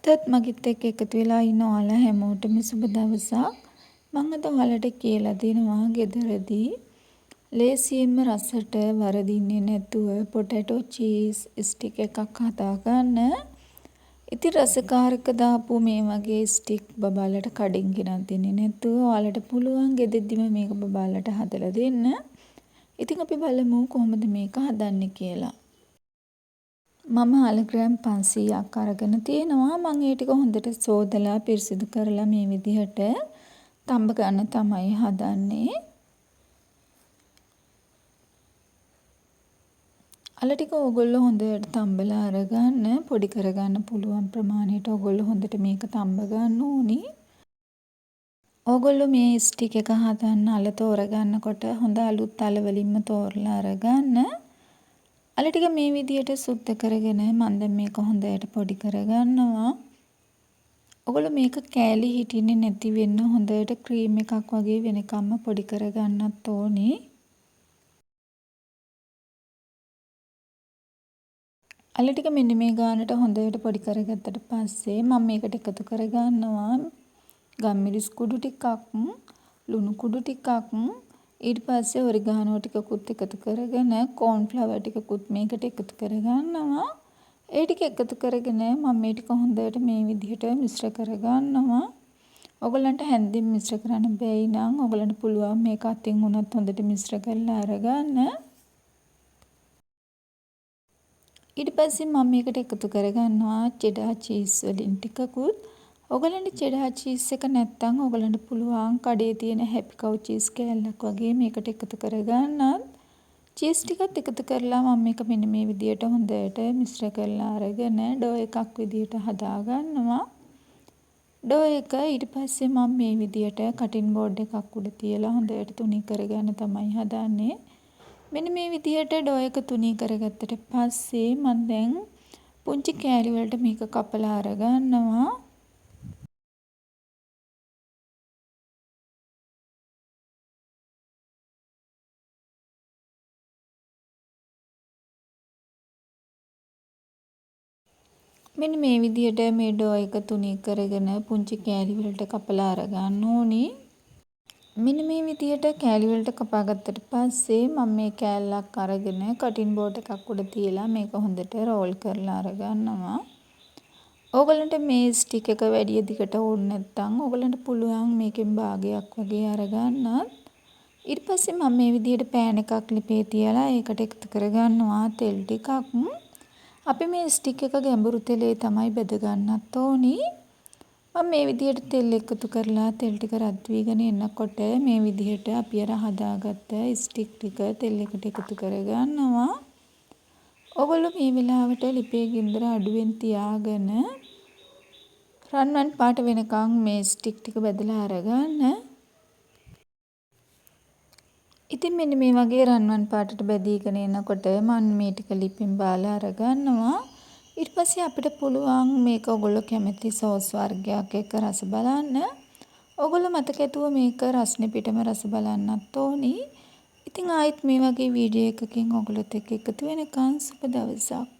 අදත් මගෙත් එක්ක එකතු වෙලා ඉන්න ඔයාලා හැමෝටම සුබ දවසක්. මම අද ඔයාලට කියලා දෙනවා ගෙදරදී ලේසියෙන්ම රසට වරදින්නේ නැතුව පොටැටෝ චීස් ස්ටික් එකක් හදාගන්න. ඉතින් රසකාරක දාපු මේ වගේ ස්ටික් බබාලට කඩෙන් ගෙනත් දෙන්නේ නැතුව ඔයාලට පුළුවන් ගෙදරදිම මේක බබාලට හදලා දෙන්න. ඉතින් අපි බලමු කොහොමද මේක හදන්නේ කියලා. මම අලග්‍රෑම් 500ක් අරගෙන තියෙනවා. මම ඒ ටික හොඳට සෝදලා පිරිසිදු කරලා මේ විදිහට තඹ ගන්න තමයි හදන්නේ. අල ටික ඕගොල්ලෝ හොඳට තඹලා අරගන්න. පොඩි කරගන්න පුළුවන් ප්‍රමාණයට ඕගොල්ලෝ හොඳට මේක තඹ ගන්න ඕනි. ඕගොල්ලෝ මේ ස්ටික් එක හදන්න අල තෝරගන්නකොට හොඳ අලුත් අල වලින්ම තෝරලා අරගන්න. අල ටික මේ විදිහට සුද්ධ කරගෙන මම දැන් මේක හොඳට පොඩි කරගන්නවා. ඔයගොල්ලෝ මේක කෑලි හිටින්නේ නැති වෙන්න හොඳට ක්‍රීම් එකක් වගේ වෙනකම්ම පොඩි කරගන්නත් ඕනේ. අල ටික මෙන්න මේ ගානට හොඳට පොඩි කරගත්තට පස්සේ මම මේකට එකතු කරගන්නවා ගම්මිරිස් කුඩු ටිකක්, ලුණු කුඩු ටිකක්, ඊට පස්සේ ඔරිගානෝ ටිකකුත් එකතු කරගෙන කෝන් ෆ්ලවර් ටිකකුත් මේකට එකතු කරගන්නවා. ඒ ටික එකතු කරගෙන මම මේ ටික හොඳට මේ විදිහට මිශ්‍ර කරගන්නවා. ඔයගලන්ට හැන්දින් මිශ්‍ර කරන්න බැයි නම් ඔයගලන්ට පුළුවන් මේක අතින් උනත් හොඳට මිශ්‍ර කරලා අරගන්න. ඊට පස්සේ මම මේකට එකතු කරගන්නවා චෙඩර් චීස් වලින් ටිකකුත්. ඔයගලන්ට චෙඩර් චීස් එක නැත්නම් ඔයගලන්ට පුළුවන් කඩේ තියෙන හැපි කව් චීස් කෑල්ලක් වගේ මේකට එකතු කරගන්නත්. චීස් ටිකත් එකතු කරලා මම මේක මෙන්න මේ විදියට හොඳට මිශ්‍ර කරලා අරගෙන ඩෝ එකක් විදියට හදා ගන්නවා. ඩෝ එක ඊට පස්සේ මම මේ විදියට කටින් බෝඩ් එකක් උඩ තියලා හොඳට තුනී කරගන්න තමයි හදන්නේ. මෙන්න මේ විදියට ඩෝ එක තුනී කරගත්තට පස්සේ මම දැන් පුංචි කෑලි වලට මේක කපලා අරගන්නවා. මෙන්න මේ විදියට මේ ඩෝ එක තුනී කරගෙන පුංචි කෑලි වලට කපලා අරගන්න ඕනි. මෙන්න මේ විදියට කෑලි වලට කපා ගත්තට පස්සේ මම මේ කෑල්ලක් අරගෙන කටින් බෝඩ් එකක් උඩ තියලා මේක හොඳට රෝල් කරලා අරගන්නවා. ඕගලන්ට මේ ස්ටික් එක වැඩි දිගට ඕනේ නැත්නම් ඕගලන්ට පුළුවන් මේකෙන් භාගයක් වගේ අරගන්නත්. ඊට පස්සේ මම මේ විදියට පෑන් එකක් ලිපේ තියලා ඒකට එකතු කරගන්නවා තෙල් ටිකක්. අපි මේ ස්ටික් එක ගැඹුරු තෙලේ තමයි බෙද ගන්නත් ඕනි. මම මේ විදියට තෙල් එකතු කරලා තෙල් ටික රත් වීගෙන එනකොට මේ විදියට අපි අර හදාගත්ත ස්ටික් ටික තෙල් එකට එකතු කරගන්නවා. ඔයගොල්ලෝ මේ වෙලාවට ලිපේ ගින්දර අඩුවෙන් තියාගෙන රන්වන් පාට වෙනකන් මේ ස්ටික් ටික බෙදලා අරගන්න. ඉතින් මෙන්න මේ වගේ රන්වන් පාටට බැදීගෙන එනකොට මම මේ ටික ලිපෙන් බාලා අරගන්නවා. ඊට පස්සේ අපිට පුළුවන් මේක ඔයගොල්ලෝ කැමති සෝස් වර්ගයක් එක්ක රස බලන්න. ඔයගොල්ලෝ මතක ඇතුව මේක රස්නේ පිටම රස බලන්නත් ඕනි. ඉතින් ආයෙත් මේ වගේ වීඩියෝ එකකින් ඔයගොල්ලොත් එක්ක එකතු වෙනකන් සුබ දවසක්.